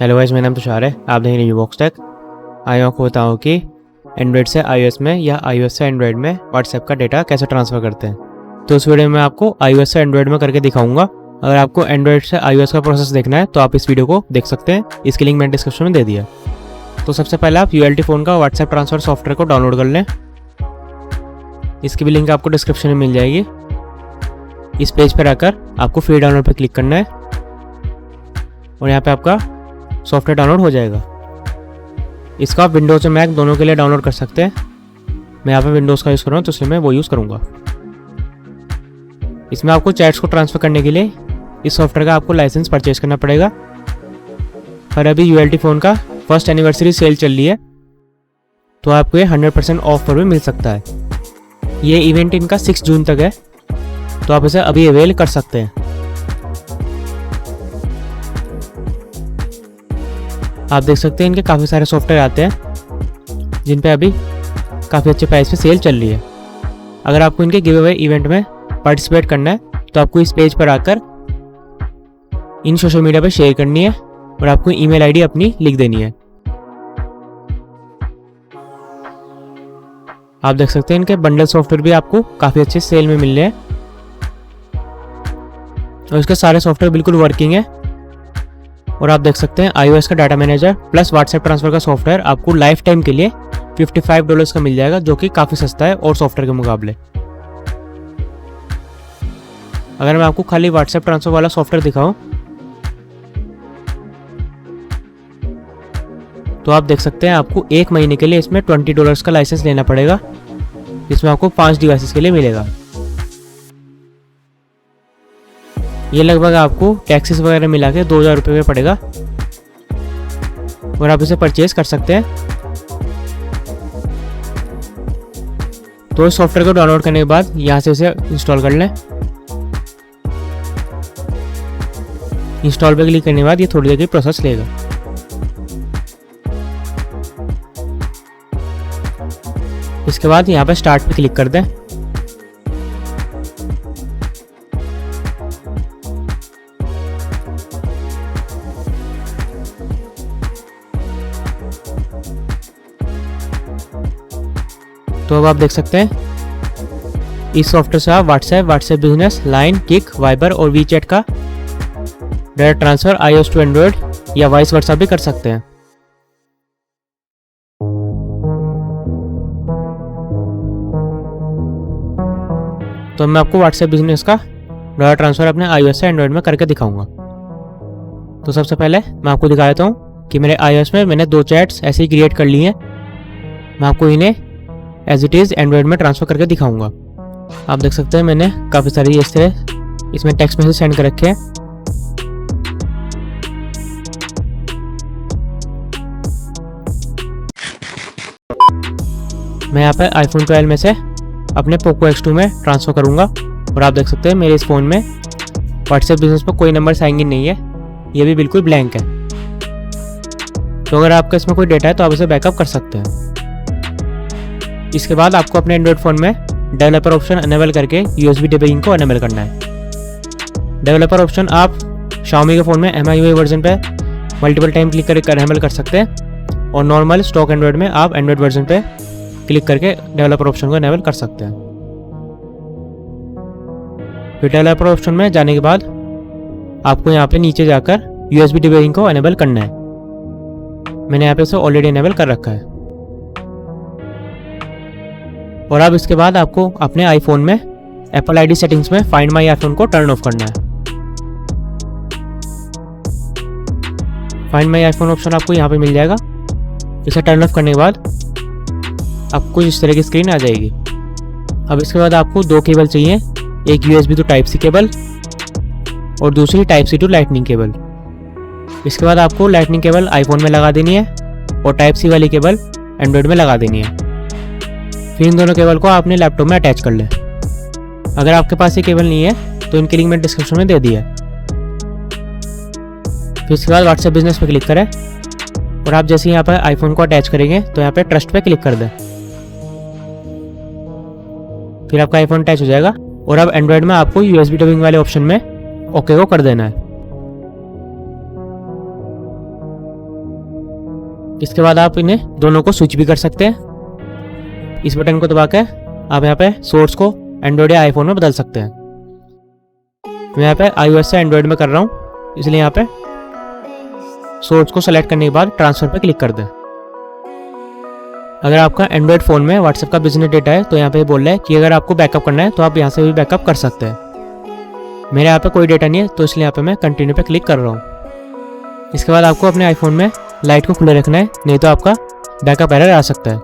Hello guys, मेरा नाम तुषार है। आप देख रहे हैं बॉक्स टेक। आई आपको बताऊँ कि एंड्रॉयड से iOS में या iOS से एंड्रॉयड में व्हाट्सएप का डेटा कैसे ट्रांसफ़र करते हैं। तो इस वीडियो में आपको iOS से एंड्रॉयड में करके दिखाऊंगा। अगर आपको एंड्रॉयड से iOS का प्रोसेस देखना है तो आप इस वीडियो को देख सकते हैं। इसकी लिंक मैंने डिस्क्रिप्शन में दे दिया। तो सबसे पहले आप ULT फ़ोन का व्हाट्सएप ट्रांसफ़र सॉफ्टवेयर को डाउनलोड कर लें। इसकी भी लिंक आपको डिस्क्रिप्शन में मिल जाएगी। इस पेज पर आकर आपको फ्री डाउनलोड पर क्लिक करना है और यहाँ पे आपका सॉफ्टवेयर डाउनलोड हो जाएगा। इसका आप विंडोज़ और मैक दोनों के लिए डाउनलोड कर सकते हैं। मैं यहाँ पे विंडोज़ का यूज़ कर रहा हूँ तो इसलिए मैं वो यूज़ करूँगा। इसमें आपको चैट्स को ट्रांसफ़र करने के लिए इस सॉफ्टवेयर का आपको लाइसेंस परचेज करना पड़ेगा। पर अभी ULT फ़ोन का फर्स्ट एनिवर्सरी सेल चल रही है तो आपको ये 100% ऑफ पर भी मिल सकता है। ये इवेंट इनका 6 जून तक है तो आप इसे अभी अवेल कर सकते हैं। आप देख सकते हैं इनके काफ़ी सारे सॉफ्टवेयर आते हैं जिन पे अभी काफ़ी अच्छे प्राइस पे सेल चल रही है। अगर आपको इनके गिव अवे इवेंट में पार्टिसिपेट करना है तो आपको इस पेज पर आकर इन सोशल मीडिया पर शेयर करनी है और आपको ईमेल आईडी अपनी लिख देनी है। आप देख सकते हैं इनके बंडल सॉफ्टवेयर भी आपको काफ़ी अच्छे सेल में मिल रहे हैं और इसके सारे सॉफ्टवेयर बिल्कुल वर्किंग है। और आप देख सकते हैं iOS का data manager plus WhatsApp transfer का सॉफ्टवेयर आपको लाइफ टाइम के लिए $55 का मिल जाएगा, जो कि काफ़ी सस्ता है और सॉफ्टवेयर के मुकाबले। अगर मैं आपको खाली व्हाट्सएप ट्रांसफर वाला सॉफ्टवेयर दिखाऊं तो आप देख सकते हैं आपको 1 महीने के लिए इसमें $20 का लाइसेंस लेना पड़ेगा, जिसमें आपको 5 डिवाइसेस के लिए मिलेगा। ये लगभग आपको टैक्सेस वगैरह मिला के 2000 रुपये में पड़ेगा और आप इसे परचेज कर सकते हैं। तो इस सॉफ्टवेयर को डाउनलोड करने के बाद यहाँ से इसे इंस्टॉल कर लें। इंस्टॉल पे क्लिक करने के बाद ये थोड़ी देर की प्रोसेस लेगा। इसके बाद यहाँ पे स्टार्ट पे क्लिक कर दें। तो अब आप देख सकते हैं इस सॉफ्टवेयर से आप WhatsApp business, line, Kik, Viber और वीचैट का direct transfer iOS to Android या वाइस वर्सा भी कर सकते हैं। तो मैं आपको व्हाट्सएप बिजनेस का डायरेक्ट ट्रांसफर अपने iOS से एंड्रॉयड में करके दिखाऊंगा। तो सबसे पहले मैं आपको दिखा देता हूँ कि मेरे iOS में मैंने 2 चैट्स ऐसे ही क्रिएट कर ली हैं। मैं आपको इन्हें एज इट इज़ एंड्रॉयड में ट्रांसफ़र करके दिखाऊंगा। आप देख सकते हैं मैंने काफ़ी सारी इस तरह इसमें टेक्स्ट मैसेज सेंड कर रखे हैं। मैं यहाँ पे iPhone 12 में से अपने Poco X2 में ट्रांसफ़र करूँगा और आप देख सकते हैं मेरे इस फ़ोन में व्हाट्सएप बिजनेस पर कोई नंबर साइन इन नहीं है, ये भी बिल्कुल ब्लैंक है। तो अगर आपका इसमें कोई डेटा है तो आप इसे बैकअप कर सकते हैं। इसके बाद आपको अपने एंड्रॉयड फ़ोन में डेवलपर ऑप्शन अनेबल करके USB डिबगिंग को अनेबल करना है। डेवलपर ऑप्शन आप Xiaomi के फ़ोन में MIUI वर्जन पे मल्टीपल टाइम क्लिक करके अनेबल कर सकते हैं और नॉर्मल स्टॉक एंड्रॉयड में आप एंड्रॉयड वर्जन पे क्लिक करके डेवलपर ऑप्शन को अनेबल कर सकते हैं। फिर डेवलपर ऑप्शन में जाने के बाद आपको यहाँ पे नीचे जाकर USB डिबगिंग को अनेबल करना है। मैंने यहाँ पे इसे ऑलरेडी अनेबल कर रखा है। और अब इसके बाद आपको अपने आईफोन में Apple ID सेटिंग्स में फाइंड माई आईफोन को टर्न ऑफ करना है। फाइंड माई आईफोन ऑप्शन आपको यहाँ पे मिल जाएगा। इसे टर्न ऑफ करने के बाद आपको इस तरह की स्क्रीन आ जाएगी। अब इसके बाद आपको 2 केबल चाहिए, एक USB टू Type-C केबल और दूसरी Type-C टू लाइटनिंग केबल। इसके बाद आपको लाइटनिंग केबल आईफोन में लगा देनी है और Type-C वाली केबल एंड्रॉयड में लगा देनी है। फिर इन दोनों केबल को आपने लैपटॉप में अटैच कर लें। अगर आपके पास ये केबल नहीं है तो इनकी लिंक मैंने डिस्क्रिप्शन में दे दिया है। फिर इसके बाद व्हाट्सएप बिजनेस पे क्लिक करें और आप जैसे यहाँ पर आईफोन को अटैच करेंगे तो यहाँ पे ट्रस्ट पे क्लिक कर दें। फिर आपका आईफोन अटैच हो जाएगा और अब एंड्रॉयड में आपको USB डबिंग वाले ऑप्शन में ओके को कर देना है। इसके बाद आप इन्हें दोनों को स्विच भी कर सकते हैं। इस बटन को दबा के आप यहाँ पे सोर्स को एंड्रॉयड या आईफोन में बदल सकते हैं। मैं यहाँ पे iOS से एंड्रॉयड में कर रहा हूँ, इसलिए यहाँ पे सोर्स को सेलेक्ट करने के बाद ट्रांसफर पे क्लिक कर दें। अगर आपका एंड्रॉयड फ़ोन में व्हाट्सएप का बिजनेस डेटा है तो यहाँ पे बोल रहा है कि अगर आपको बैकअप करना है तो आप यहाँ से भी बैकअप कर सकते हैं। मेरे यहाँ पे कोई डेटा नहीं है तो इसलिए यहाँ पे मैं कंटिन्यू पे क्लिक कर रहा हूँ। इसके बाद आपको अपने आईफोन में लाइट को खुले रखना है, नहीं तो आपका बैकअप एरर आ सकता है।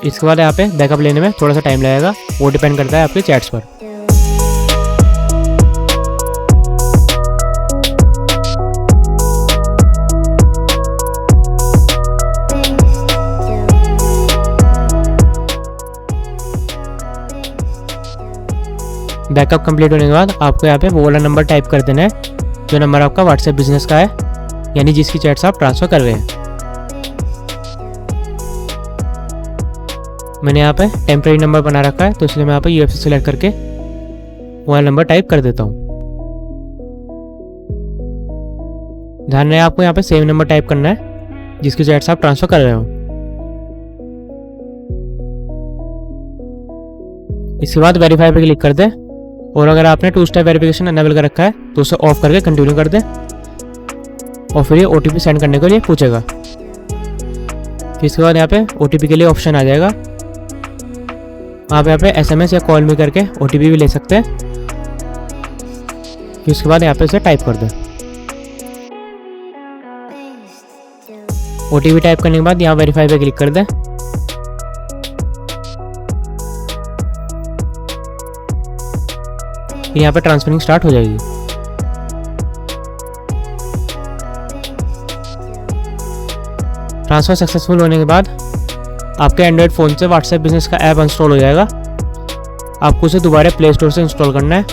इसके बाद यहाँ पे बैकअप लेने में थोड़ा सा टाइम लगेगा, वो डिपेंड करता है आपके चैट्स पर। बैकअप कंप्लीट होने के बाद आपको यहाँ पे वो वाला नंबर टाइप कर देना है जो नंबर आपका व्हाट्सएप बिजनेस का है, यानी जिसकी चैट्स आप ट्रांसफर कर रहे हैं। मैंने यहाँ पे टेम्परेरी नंबर बना रखा है तो इसलिए मैं यहाँ पे यूएफसी सेलेक्ट करके वो वाला नंबर टाइप कर देता हूँ। ध्यान रहे आपको यहाँ पे सेम नंबर टाइप करना है जिसकी चैट्स आप ट्रांसफर कर रहे हो। इसके बाद वेरीफाई पे क्लिक कर दें, और अगर आपने 2 स्टेप वेरिफिकेशन अनेबल कर रखा है तो उसे ऑफ करके कंटिन्यू कर दें, और फिर ये OTP सेंड करने के लिए पूछेगा। फिर इसके बाद यहाँ पे OTP के लिए ऑप्शन आ जाएगा, आप यहाँ पे SMS या कॉल में करके OTP भी ले सकते हैं। फिर उसके बाद यहाँ पे इसे टाइप कर दें। OTP टाइप करने के बाद यहाँ वेरीफाई पे क्लिक कर दें। फिर यहाँ पे ट्रांसफरिंग स्टार्ट हो जाएगी। ट्रांसफर सक्सेसफुल होने के बाद आपके एंड्रॉयड फ़ोन से व्हाट्सएप बिजनेस का ऐप इंस्टॉल हो जाएगा। आपको उसे दोबारा प्ले स्टोर से इंस्टॉल करना है।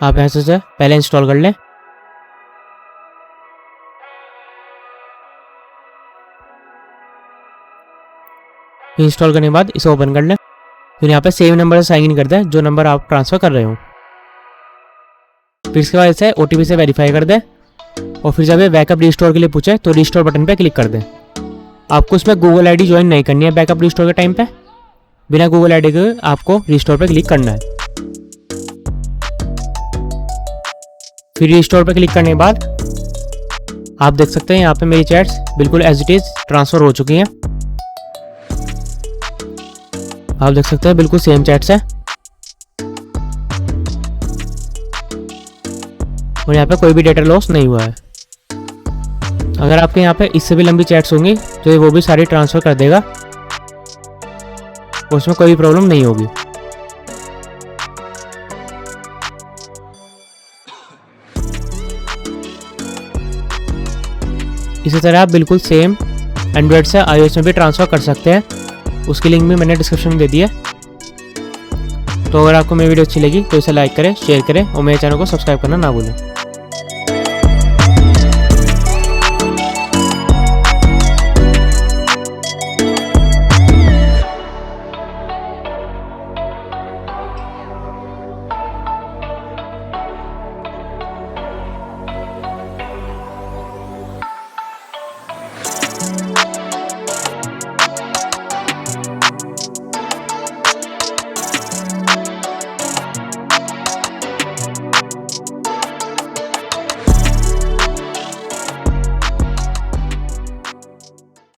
आप यहाँ से पहले इंस्टॉल कर लें। इंस्टॉल करने के बाद इसे ओपन कर लें। फिर यहाँ पे सेव नंबर से साइन इन कर दें जो नंबर आप ट्रांसफ़र कर रहे हो। फिर इसके बाद इसे OTP से वेरीफाई कर दें, और फिर जब ये बैकअप रिस्टोर के लिए पूछे तो रिस्टोर बटन पे क्लिक कर दें। आपको इसमें गूगल ID ज्वाइन नहीं करनी है बैकअप रिस्टोर के टाइम पे, बिना गूगल ID के आपको रिस्टोर पे क्लिक करना है। फिर रिस्टोर पे क्लिक करने के बाद आप देख सकते हैं यहाँ पे मेरी चैट्स बिल्कुल एज इट इज़ ट्रांसफ़र हो चुकी हैं। आप देख सकते हैं बिल्कुल सेम चैट्स है, और यहाँ पे कोई भी डेटा लॉस नहीं हुआ है। अगर आपके यहाँ पे इससे भी लंबी चैट्स होंगी तो ये वो भी सारी ट्रांसफ़र कर देगा, और उसमें कोई प्रॉब्लम नहीं होगी। इसी तरह आप बिल्कुल सेम एंड्रॉयड से iOS में भी ट्रांसफ़र कर सकते हैं। उसकी लिंक भी मैंने डिस्क्रिप्शन में दे दी है। तो अगर आपको मेरी वीडियो अच्छी लगी तो इसे लाइक करें, शेयर करें और मेरे चैनल को सब्सक्राइब करना ना भूलें।